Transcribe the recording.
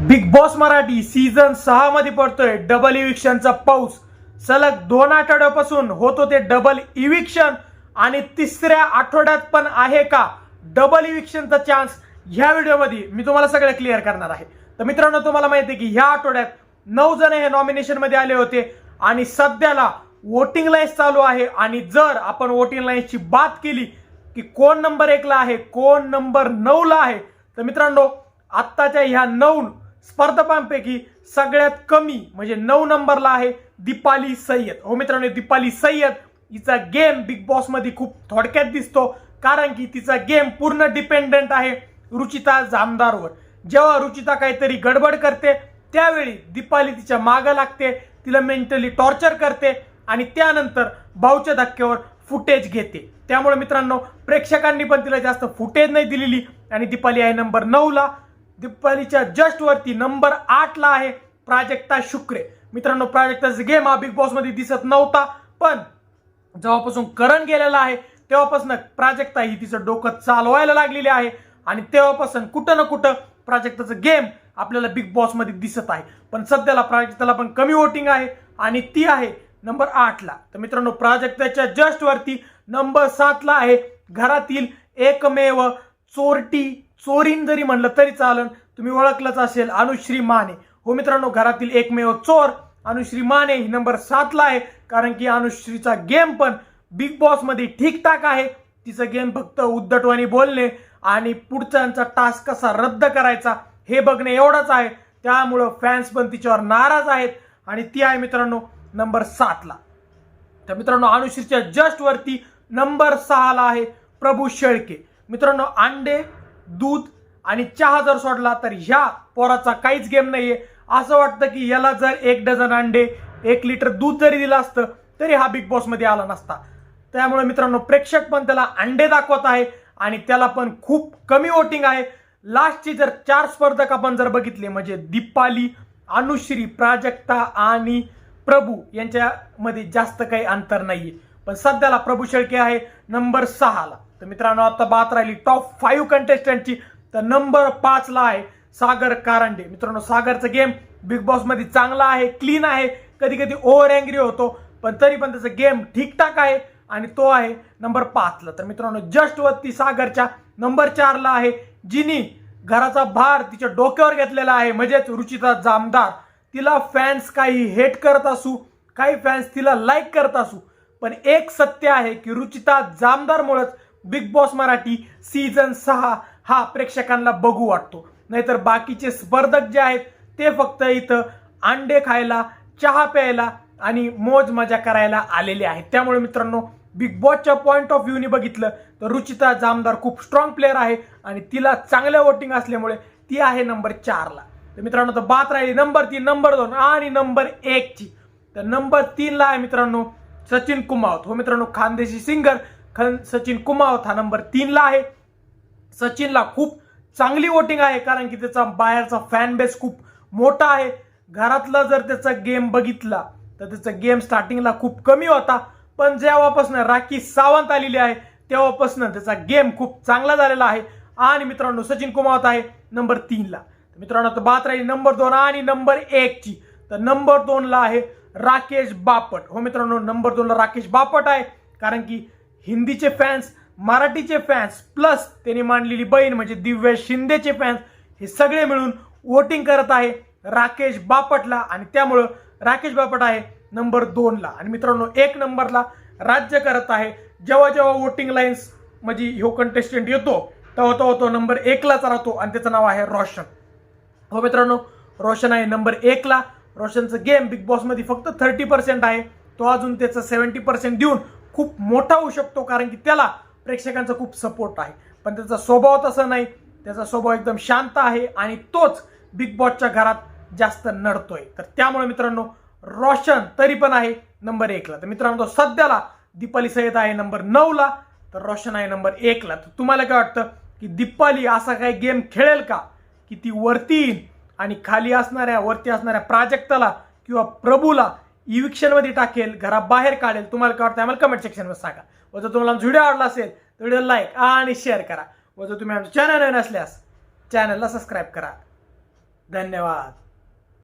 Big Boss Marathi season 6 मध्ये पडतोय double इविक्शनचा पाऊस। सलग 2 आठवड्यापासून होत होते डबल इविक्शन आणि तिसऱ्या आठवड्यात पण आहे का डबल इविक्शनचा चान्स। ह्या व्हिडिओमध्ये मी तुम्हाला सगळं क्लिअर करणार आहे। तर मित्रांनो, तुम्हाला माहिती आहे की ह्या आठवड्यात 9 जण हे नॉमिनेशन मध्ये आले होते आणि सध्याला वोटिंग लाईन्स चालू आहे। आणि जर आपण वोटिंग लाईन्सची बात केली की कोण नंबर 1 ला आहे, कोण नंबर 9 ला आहे, तर मित्रांनो आत्ताच्या ह्या 9 स्पर्धकांपैकी सगळ्यात कमी म्हणजे 9 नंबरला आहे दीपाली सय्यद। हो मित्रांनो, दीपाली सय्यद हिचा गेम बिग बॉस मध्ये खूप थोडक्यात दिसतो, कारण की तिचा गेम पूर्ण डिपेंडेंट आहे रुचिता जामदारवर। जेव्हा रुचिता काहीतरी गडबड करते त्यावेळी दीपाली तिच्या मागे लागते, तिला मेंटली टॉर्चर करते आणि त्यानंतर भाऊच्या धक्क्यावर फुटेज घेते। त्यामुळे मित्रांनो, प्रेक्षकांनी पण तिला जास्त फुटेज नाही दिलेली आणि दीपाली आहे नंबर 9 ला। दीपालीच्या जस्ट वरती नंबर 8 ला आहे प्राजक्ता शुक्रे। मित्रांनो, प्राजक्ताचा गेम हा बिग बॉस मध्ये दिसत नव्हता, पण जेव्हापासून करण गेलेला आहे तेव्हापासून प्राजक्ता ही तिचं डोकं चालवायला लागलेली आहे आणि तेव्हापासून कुठं ना कुठं प्राजक्ताचं गेम आपल्याला बिग बॉस मध्ये दिसत आहे। पण सध्याला प्राजक्ताला पण कमी वोटिंग आहे आणि ती आहे नंबर 8 ला। तर मित्रांनो, प्राजक्ताच्या जस्ट वरती नंबर 7 ला आहे घरातील एकमेव चोरीन जरी म्हणलं तरी चालन, तुम्ही ओळखलंच असेल, अनुश्री माने। हो मित्रांनो, घरातील एकमेव चोर अनुश्री माने ही नंबर 7 ला आहे, कारण की अनुश्रीचा गेम पण बिग बॉस मध्ये ठीकठाक आहे। तिचा गेम फक्त उद्धटवाणी बोलणे आणि पुढच्यांचा टास्क कसा रद्द करायचा हे बघणे एवढाच आहे। त्यामुळं फॅन्स पण तिच्यावर नाराज आहेत आणि ती आहे मित्रांनो नंबर 7 ला। तर मित्रांनो, अनुश्रीच्या जस्ट वरती नंबर 6 ला आहे प्रभू शेळके। मित्रांनो, अंडे, दूध आणि चहा जर सोडला तर ह्या पोराचा काहीच गेम नाहीये। असं वाटतं की याला जर 1 डझन अंडे 1 लिटर दूध जरी दिलं असतं तरी हा बिग बॉस मध्ये आला नसता। त्यामुळे मित्रांनो, प्रेक्षक पण त्याला अंडे दाखवत आहे आणि त्याला पण खूप कमी वोटिंग आहे। लास्टची जर 4 स्पर्धक आपण जर बघितले म्हणजे दीपाली, अनुश्री, प्राजक्ता आणि प्रभू यांच्यामध्ये जास्त काही अंतर नाहीये, पण सध्याला प्रभू शेळके आहे नंबर 6 ला। तर मित्रांनो, आता बात राहिली टॉप 5 कंटेस्टंटची, तर नंबर 5 ला आहे सागर कारंडे। मित्रांनो, सागरचा गेम बिग बॉस मध्ये चांगला आहे, क्लीन आहे, कधी कधी ओव्हर अँग्री होतो, पण तरी पण त्याचा गेम ठीकठाक आहे आणि तो आहे नंबर 5 ला। तर मित्रांनो, जस्ट वरती सागरच्या नंबर 4 ला आहे जिनी घराचा भार तिच्या डोक्यावर घेतलेला आहे, म्हणजेच रुचिता जामदार। तिला फॅन्स काही हेट करत असू, काही फॅन्स तिला लाईक करत असू, पण एक सत्य आहे की रुचिता जामदारमुळेच बिग बॉस मराठी सीझन 6 हा प्रेक्षकांना बघू वाटतो। नाहीतर बाकीचे स्पर्धक जे आहेत ते फक्त इथं अंडे खायला, चहा प्यायला आणि मोज मजा करायला आलेले आहेत। त्यामुळे मित्रांनो, बिग बॉसच्या पॉइंट ऑफ व्ह्यूने बघितलं तर रुचिता जामदार खूप स्ट्रॉंग प्लेअर आहे आणि तिला चांगल्या वोटिंग असल्यामुळे ती आहे नंबर 4 ला। तर मित्रांनो, तर बात राहिली नंबर 3, नंबर 2 आणि नंबर 1 ची। तर नंबर 3 ला आहे मित्रांनो सचिन कुमावत। हो मित्रांनो, खानदेशी सिंगर सचिन कुमावत हा नंबर 3 ला आहे। सचिनला खूप चांगली वोटिंग आहे, कारण की त्याचा बाहेरचा फॅन बेस खूप मोठा आहे। घरातला जर त्याचा गेम बघितला तर त्याचा गेम स्टार्टिंगला खूप कमी होता, पण जेव्हापासून राखी सावंत आलेली आहे तेव्हापासून त्याचा गेम खूप चांगला झालेला आहे। आणि मित्रांनो, सचिन कुमावत आहे नंबर 3 ला। मित्रांनो, तर बात राहिली नंबर 2 आणि नंबर 1 ची। तर नंबर 2 ला आहे राकेश बापट। हो मित्रांनो, नंबर 2 ला राकेश बापट आहे, कारण की हिंदीचे फॅन्स, मराठीचे फॅन्स प्लस त्यांनी मांडलेली बहीण म्हणजे दिव्या शिंदेचे फॅन्स हे सगळे मिळून वोटिंग करत आहे राकेश बापटला आणि त्यामुळं राकेश बापट आहे नंबर 2 ला। आणि मित्रांनो, 1 नंबरला राज्य करत आहे, जेव्हा जेव्हा वोटिंग लाईन्स म्हणजे ह्यो कंटेस्टंट येतो तेव्हा तो नंबर 1 लाच राहतो आणि त्याचं नाव आहे रोशन। हो मित्रांनो, रोशन आहे नंबर 1 ला। रोशनचं गेम बिग बॉस मध्ये फक्त 30% आहे, तो अजून त्याचा 70% देऊन खूप मोठा होऊ शकतो, कारण की त्याला प्रेक्षकांचा खूप सपोर्ट आहे। पण त्याचा स्वभाव तसा नाही, त्याचा स्वभाव एकदम शांत आहे आणि तोच बिग बॉसच्या घरात जास्त नडतोय। तर त्यामुळे मित्रांनो, रोशन तरी पण आहे नंबर 1 ला। तर मित्रांनो, सध्याला दीपाली सय्यद आहे नंबर 9 ला, तर रोशन आहे नंबर 1 ला। तर तुम्हाला काय वाटतं की दीपाली असा काही गेम खेळेल का की ती वरती येईल आणि खाली असणाऱ्या, वरती असणाऱ्या प्राजक्ताला किंवा प्रभूला इविक्शन मध्ये टाकेल, घराबाहेर काढेल? तुम्हाला काय वाटतं आम्हाला कमेंट सेक्शन मध्ये सांगा। व जर तुम्हाला व्हिडिओ आवडला असेल तर व्हिडिओ लाईक आणि शेअर करा, व जर तुम्ही आमच्या चॅनल नवीन असल्यास चॅनलला सबस्क्राईब करा। धन्यवाद.